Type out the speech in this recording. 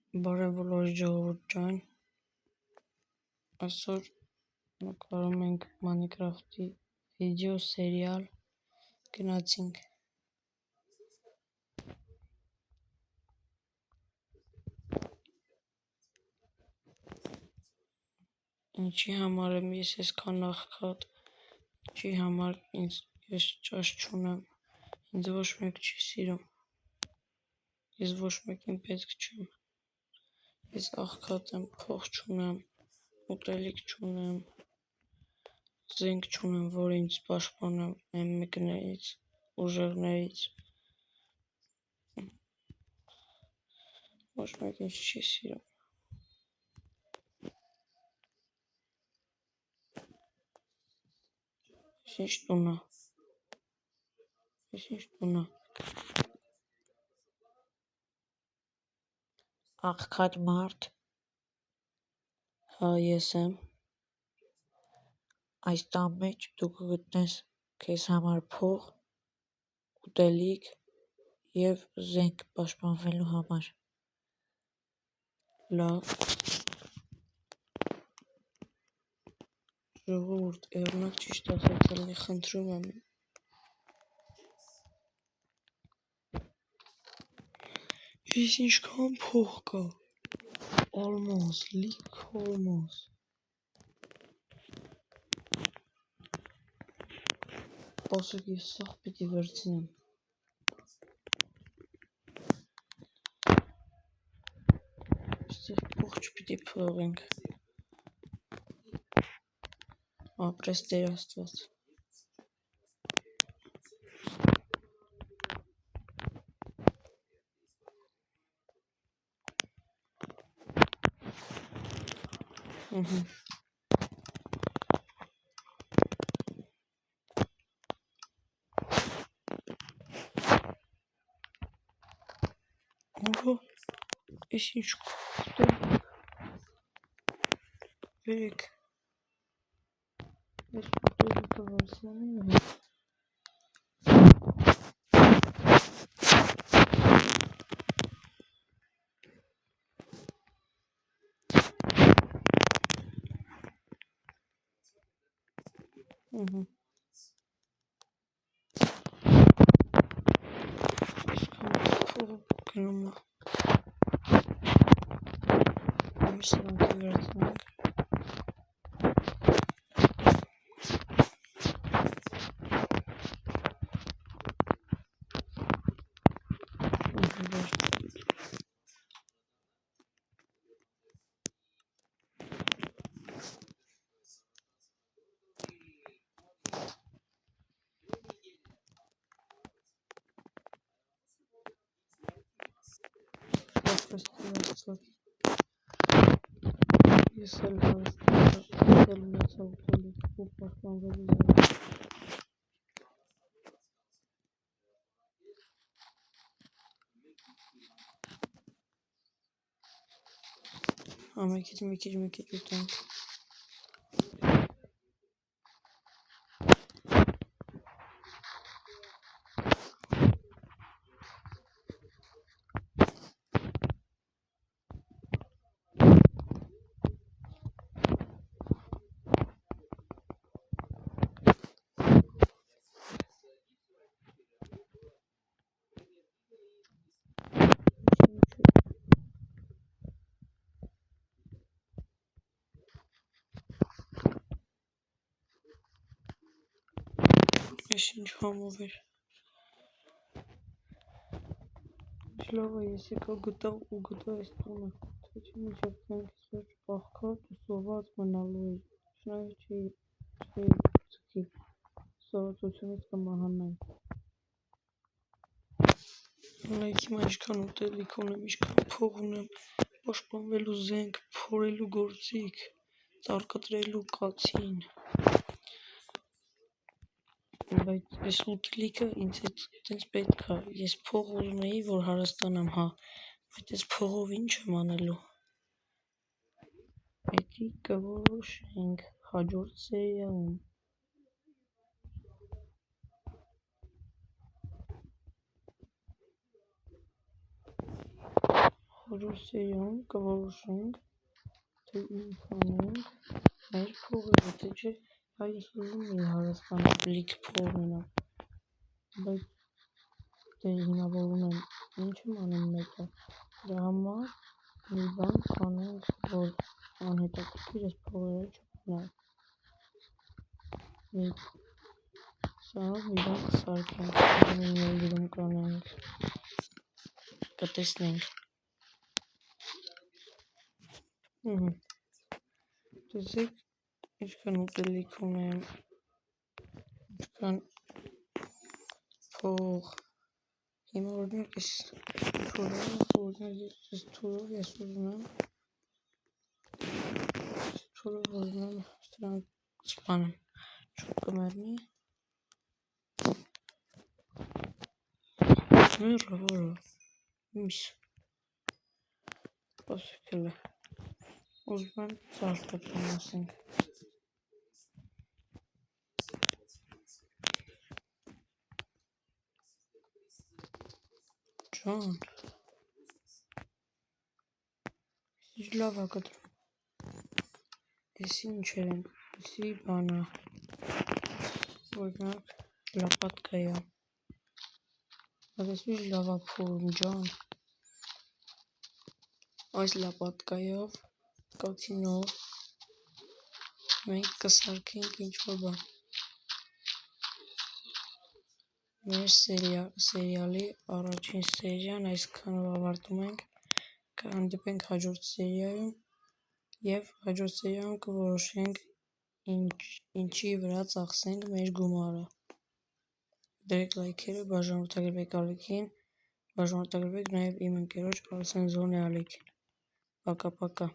Բարև բոլորի ժողովուրդ ջան, այսօր նկարում ենք Minecraft-ի վիդեո սերիալ, գնացինք։ Ինչի համար եմ ես այսքան աղքատ, ինչի համար ես ճաշ չունեմ, ինձ ոչ մեկ չի սիրում, ես ոչ մեկին պետք չեմ, ես աղքատ եմ, փող չունեմ, ուտելիք չունեմ, զենք չունեմ, որ ինձ պաշտպանեմ այն մեկներից, ուժեղներից, ոչ մեկ ինձ չի սիրում։ Ես ինչ տունը, աղքատ մարդ, հա ես եմ, այս տան մեջ դու կգտնես քեզ համար փող, ուտելիք և զենք պաշտպանվելու համար, լավ, ժողովուրդ, էօրինակ ճիշտ ասացել է, խնդրում եմ, ես ինչքան փող կա, ալմաս, լիք ալմաս, ասեք ես սաղ պիտի վերցնեմ, այստեղ փող չպիտի փողենք, ապրես Տեր Աստված, Ահա, ես ինչ կուտեմ, բերեք, ես ուտելիքը վերցնեմ եմ, գնում է, ամիս սրանքի վերցնենք, ես էլ հարստել ունեցա ուտելիք ու պաշտպանվելու զենք, ամեկից մի քիչ ուտենք, ես ինչ համով էր, լավ է ես եկա գտա այս տունը, թե չի մինչև կյանքիս վերջ աղքատ ու սոված մնալու էի, չնայած չէի ձգի, սովածությունից կմահանայի, ունեք հիմա ինչքան ուտելիք ունեմ, ինչքան փող ունեմ, պաշտպանվելու զենք, փորելու գործիք, ծառկտրելու կացին, բայց այս ուտելիքը ինձ այդպես պետք է, ես փող ուզում էի, որ հարստանամ, հա, բայց այս փողով ինչ եմ անելու, պետք կորոշենք հաջորդ սերիալում, հաջորդ սերիայում կորոշենք, թե ինչ անենք մեր փողերը, թե չէ, ես ուզում էի հարստանալ լիք փող ունենամ, բայց դե հիմա որ ունեմ, ինչ եմ անում մեկը, դրա համար մի բան անենք, որ անհետաքրքիր էս փողերը չմնա, սրանով մի բան կսարքենք, մեր գրում կանենք, կտեսնենք, տեսեք, ինչքան ուտելիք ունեմ, ինչքան փող, հիմա օրինակ ես թուրով ես ուզում եմ սրանք սպանեմ, չուր կմեռնի, մեռը որը, միս, ասեք էլ է, ուզում եմ ծարտապան ասենք, Ջան, ես լավ ակտրում, ես ինչեր են, եսի բանա, օրինակ լապատկայա, ես լավա փորում ջան, այս լապատկայով, կաթինով, մենք կսարքենք ինչ-որ բան, մեր սերիալի առաջին սերիան այսքանով ավարտում ենք, կհանդիպենք հաջորդ սերիայում և հաջորդ սերիայում կորոշենք ինչի վրա ծախսենք մեր գումարը, դրեք լայքերը, բաժանորդագրվեք ալիքին, բաժանորդագրվեք նաև իմ ընկերոջ Արսեն Զոնե ալիքին, պակա-պակա։